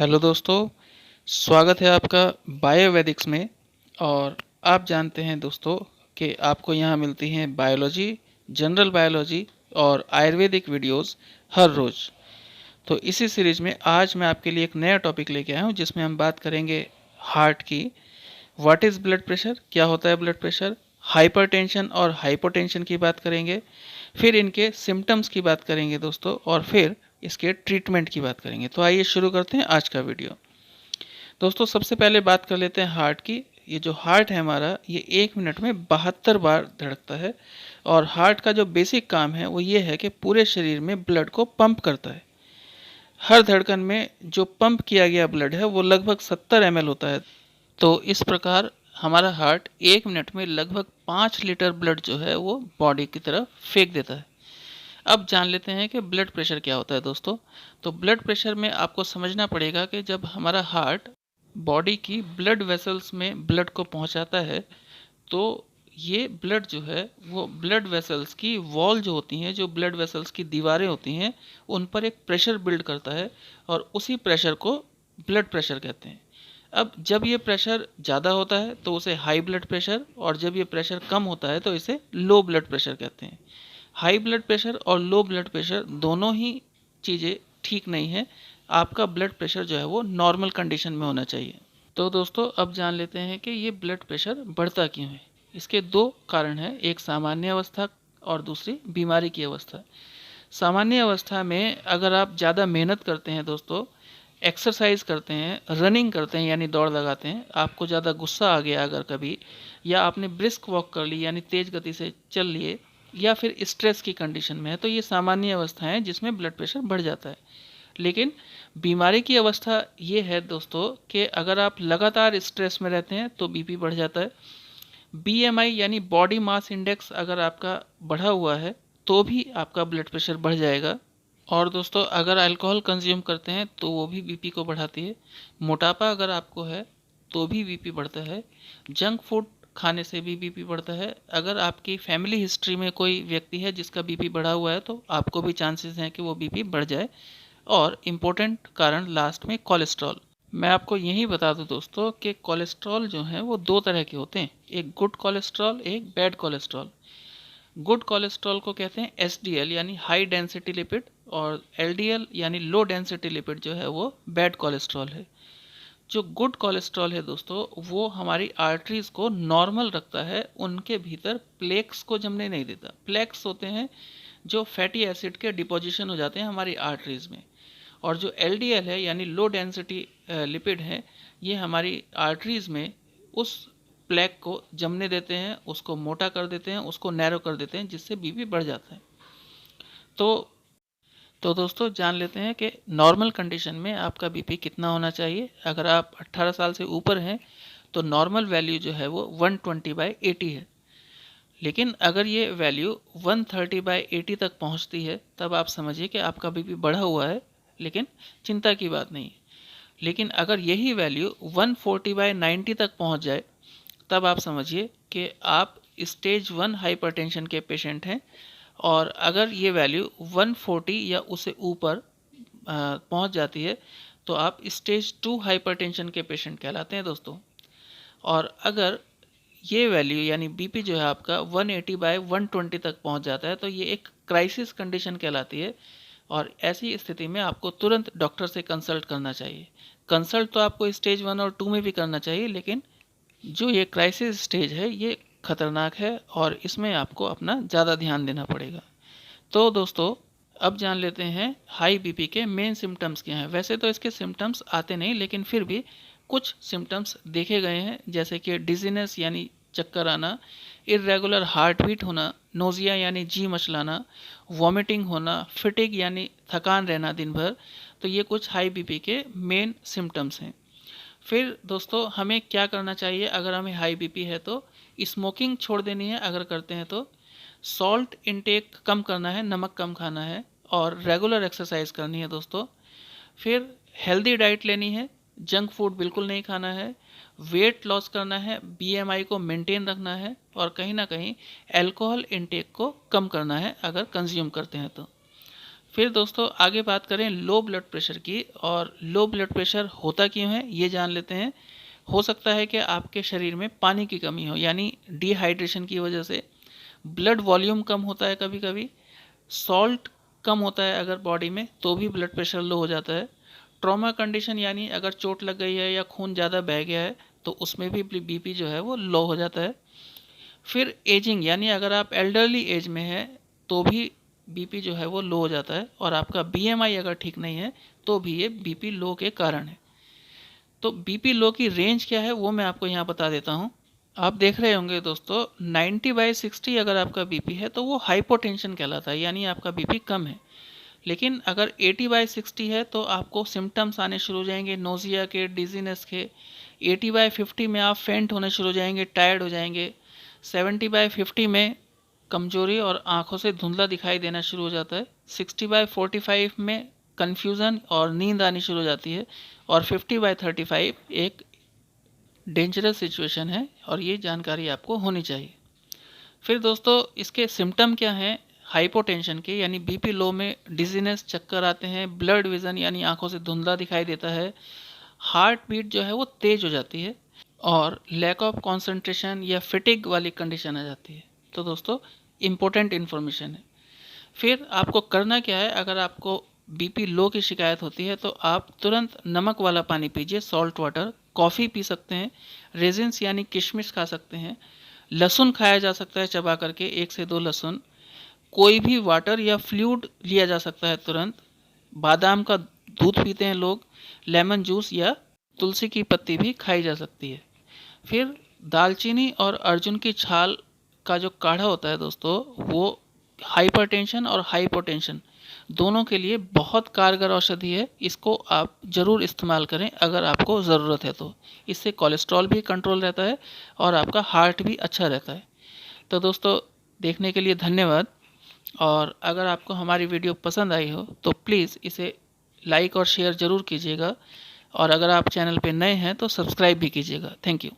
Hello दोस्तों, स्वागत है आपका बायोवेदिक्स में। और आप जानते हैं दोस्तों कि आपको यहाँ मिलती हैं बायोलॉजी, जनरल बायोलॉजी और आयुर्वेदिक वीडियोस हर रोज़। तो इसी सीरीज में आज मैं आपके लिए एक नया टॉपिक लेके आया हूँ जिसमें हम बात करेंगे हार्ट की। व्हाट इज़ ब्लड प्रेशर, क्या होता है ब्लड प्रेशर, हाइपरटेंशन और हाइपोटेंशन की बात करेंगे, फिर इनके सिम्टम्स की बात करेंगे दोस्तों, और फिर इसके ट्रीटमेंट की बात करेंगे। तो आइए शुरू करते हैं आज का वीडियो। दोस्तों सबसे पहले बात कर लेते हैं हार्ट की। ये जो हार्ट है हमारा, ये 1 मिनट में 72 बार धड़कता है। और हार्ट का जो बेसिक काम है वो ये है कि पूरे शरीर में ब्लड को पंप करता है। हर धड़कन में जो पंप किया गया ब्लड है वो लगभग 70 ml होता है। तो इस प्रकार हमारा हार्ट 1 मिनट में लगभग 5 लीटर ब्लड जो है वो बॉडी की तरफ फेंक देता है। अब जान लेते हैं कि ब्लड प्रेशर क्या होता है दोस्तों। तो ब्लड प्रेशर में आपको समझना पड़ेगा कि जब हमारा हार्ट बॉडी की ब्लड वेसल्स में ब्लड को पहुंचाता है, तो ये ब्लड जो है वो ब्लड वेसल्स की वॉल जो होती हैं, जो ब्लड वेसल्स की दीवारें होती हैं, उन पर एक प्रेशर बिल्ड करता है और उसी प्रेशर को ब्लड प्रेशर कहते हैं। अब जब ये प्रेशर ज़्यादा होता है तो उसे हाई ब्लड प्रेशर, और जब ये प्रेशर कम होता है तो इसे लो ब्लड प्रेशर कहते हैं। हाई ब्लड प्रेशर और लो ब्लड प्रेशर दोनों ही चीज़ें ठीक नहीं है। आपका ब्लड प्रेशर जो है वो नॉर्मल कंडीशन में होना चाहिए। तो दोस्तों अब जान लेते हैं कि ये ब्लड प्रेशर बढ़ता क्यों है। इसके दो कारण हैं, एक सामान्य अवस्था और दूसरी बीमारी की अवस्था। सामान्य अवस्था में अगर आप ज़्यादा मेहनत करते हैं दोस्तों, एक्सरसाइज करते हैं, रनिंग करते हैं यानी दौड़ लगाते हैं, आपको ज़्यादा गुस्सा आ गया अगर कभी, या आपने ब्रिस्क वॉक कर ली यानी तेज़ गति से चल लिए, या फिर स्ट्रेस की कंडीशन में है, तो ये सामान्य अवस्था है जिसमें ब्लड प्रेशर बढ़ जाता है। लेकिन बीमारी की अवस्था ये है दोस्तों कि अगर आप लगातार स्ट्रेस में रहते हैं तो बीपी बढ़ जाता है। बीएमआई यानी बॉडी मास इंडेक्स अगर आपका बढ़ा हुआ है तो भी आपका ब्लड प्रेशर बढ़ जाएगा। और दोस्तों अगर अल्कोहल कंज्यूम करते हैं तो वो भी बीपी को बढ़ाती है। मोटापा अगर आपको है तो भी बीपी बढ़ता है। जंक फूड खाने से भी बीपी बढ़ता है। अगर आपकी फैमिली हिस्ट्री में कोई व्यक्ति है जिसका बीपी बढ़ा हुआ है तो आपको भी चांसेस हैं कि वो बीपी बढ़ जाए। और इम्पोर्टेंट कारण लास्ट में कोलेस्ट्रॉल। मैं आपको यही बता दूं दोस्तों कि कोलेस्ट्रॉल जो है वो दो तरह के होते हैं, एक गुड कोलेस्ट्रॉल, एक बैड कोलेस्ट्रॉल। गुड कोलेस्ट्रॉल को कहते हैं एसडीएल यानी हाई डेंसिटी लिपिड, और एलडीएल यानी लो डेंसिटी लिपिड जो है वो बैड कोलेस्ट्रॉल है। जो गुड कोलेस्ट्रॉल है दोस्तों वो हमारी आर्टरीज को नॉर्मल रखता है, उनके भीतर प्लेक्स को जमने नहीं देता। प्लेक्स होते हैं जो फैटी एसिड के डिपोजिशन हो जाते हैं हमारी आर्टरीज में। और जो एलडीएल है यानी लो डेंसिटी लिपिड है, ये हमारी आर्टरीज में उस प्लेक को जमने देते हैं, उसको मोटा कर देते हैं, उसको नैरो कर देते हैं, जिससे बीपी बढ़ जाता है। तो तो दोस्तों जान लेते हैं कि नॉर्मल कंडीशन में आपका बीपी कितना होना चाहिए। अगर आप 18 साल से ऊपर हैं तो नॉर्मल वैल्यू जो है वो 120/80 है। लेकिन अगर ये वैल्यू 130/80 तक पहुंचती है तब आप समझिए कि आपका बीपी बढ़ा हुआ है, लेकिन चिंता की बात नहीं है। लेकिन अगर यही वैल्यू 140/90 तक पहुंच जाए तब आप समझिए कि आप स्टेज 1 हाइपरटेंशन के पेशेंट हैं। और अगर ये वैल्यू 140 या उससे ऊपर पहुंच जाती है तो आप स्टेज 2 हाइपरटेंशन के पेशेंट कहलाते हैं दोस्तों। और अगर ये वैल्यू यानी बीपी जो है आपका 180/120 तक पहुंच जाता है तो ये एक क्राइसिस कंडीशन कहलाती है। और ऐसी स्थिति में आपको तुरंत डॉक्टर से कंसल्ट करना चाहिए। कंसल्ट तो आपको स्टेज 1 और 2 में भी करना चाहिए, लेकिन जो ये क्राइसिस स्टेज है ये खतरनाक है और इसमें आपको अपना ज़्यादा ध्यान देना पड़ेगा। तो दोस्तों अब जान लेते हैं हाई बीपी के मेन सिम्टम्स क्या हैं। वैसे तो इसके सिम्टम्स आते नहीं, लेकिन फिर भी कुछ सिम्टम्स देखे गए हैं, जैसे कि डिजीनेस यानी चक्कर आना, इरेगुलर हार्ट बीट होना, नोजिया यानी जी मचलाना, वॉमिटिंग होना, फिटिग यानी थकान रहना दिन भर। तो ये कुछ हाई बीपी के मेन सिम्टम्स हैं। फिर दोस्तों हमें क्या करना चाहिए अगर हमें हाई बीपी है तो? स्मोकिंग छोड़ देनी है अगर करते हैं तो, सॉल्ट इनटेक कम करना है, नमक कम खाना है, और रेगुलर एक्सरसाइज करनी है दोस्तों। फिर हेल्दी डाइट लेनी है, जंक फूड बिल्कुल नहीं खाना है, वेट लॉस करना है, बीएमआई को मेंटेन रखना है, और कहीं ना कहीं अल्कोहल इनटेक को कम करना है अगर कंज्यूम करते हैं तो। फिर दोस्तों आगे बात करें लो ब्लड प्रेशर की, और लो ब्लड प्रेशर होता क्यों है ये जान लेते हैं। हो सकता है कि आपके शरीर में पानी की कमी हो, यानी डिहाइड्रेशन की वजह से ब्लड वॉल्यूम कम होता है, कभी कभी सॉल्ट कम होता है अगर बॉडी में तो भी ब्लड प्रेशर लो हो जाता है। ट्रॉमा कंडीशन यानी अगर चोट लग गई है या खून ज़्यादा बह गया है तो उसमें भी बीपी जो है वो लो हो जाता है। फिर एजिंग यानी अगर आप एल्डरली एज में हैं तो भी बीपी जो है वो लो हो जाता है, और आपका बीएमआई अगर ठीक नहीं है तो भी ये बीपी लो के कारण है। तो बीपी लो की रेंज क्या है वो मैं आपको यहाँ बता देता हूँ। आप देख रहे होंगे दोस्तों 90/60 अगर आपका बीपी है तो वो हाइपोटेंशन कहलाता है, यानी आपका बीपी कम है। लेकिन अगर 80/60 है तो आपको सिम्टम्स आने शुरू हो जाएंगे नोजिया के, डिजीनेस के। 80/50 में आप फेंट होने शुरू हो जाएंगे, टायर्ड हो जाएंगे। 70/50 में कमजोरी और आंखों से धुंधला दिखाई देना शुरू हो जाता है। 60/45 में कन्फ्यूज़न और नींद आनी शुरू हो जाती है। और 50/35 एक डेंजरस सिचुएशन है, और ये जानकारी आपको होनी चाहिए। फिर दोस्तों इसके सिम्टम क्या हैं हाइपोटेंशन के, यानी बीपी लो में डिजीनेस, चक्कर आते हैं, ब्लड विज़न यानी आंखों से धुंधला दिखाई देता है, हार्ट बीट जो है वो तेज़ हो जाती है, और लैक ऑफ कंसंट्रेशन या फिटिग वाली कंडीशन आ जाती है। तो दोस्तों इम्पोर्टेंट इन्फॉर्मेशन है। फिर आपको करना क्या है, अगर आपको बीपी लो की शिकायत होती है तो आप तुरंत नमक वाला पानी पीजिए, सॉल्ट वाटर। कॉफ़ी पी सकते हैं, रेजिन्स यानी किशमिश खा सकते हैं, लहसुन खाया जा सकता है चबा करके, 1 से 2 लहसुन। कोई भी वाटर या फ्लूइड लिया जा सकता है तुरंत। बादाम का दूध पीते हैं लोग, लेमन जूस या तुलसी की पत्ती भी खाई जा सकती है। फिर दालचीनी और अर्जुन की छाल का जो काढ़ा होता है दोस्तों, वो हाइपरटेंशन और हाइपोटेंशन दोनों के लिए बहुत कारगर औषधि है। इसको आप ज़रूर इस्तेमाल करें अगर आपको ज़रूरत है तो। इससे कोलेस्ट्रॉल भी कंट्रोल रहता है और आपका हार्ट भी अच्छा रहता है। तो दोस्तों देखने के लिए धन्यवाद, और अगर आपको हमारी वीडियो पसंद आई हो तो प्लीज़ इसे लाइक और शेयर ज़रूर कीजिएगा, और अगर आप चैनल पे नए हैं तो सब्सक्राइब भी कीजिएगा। Thank you.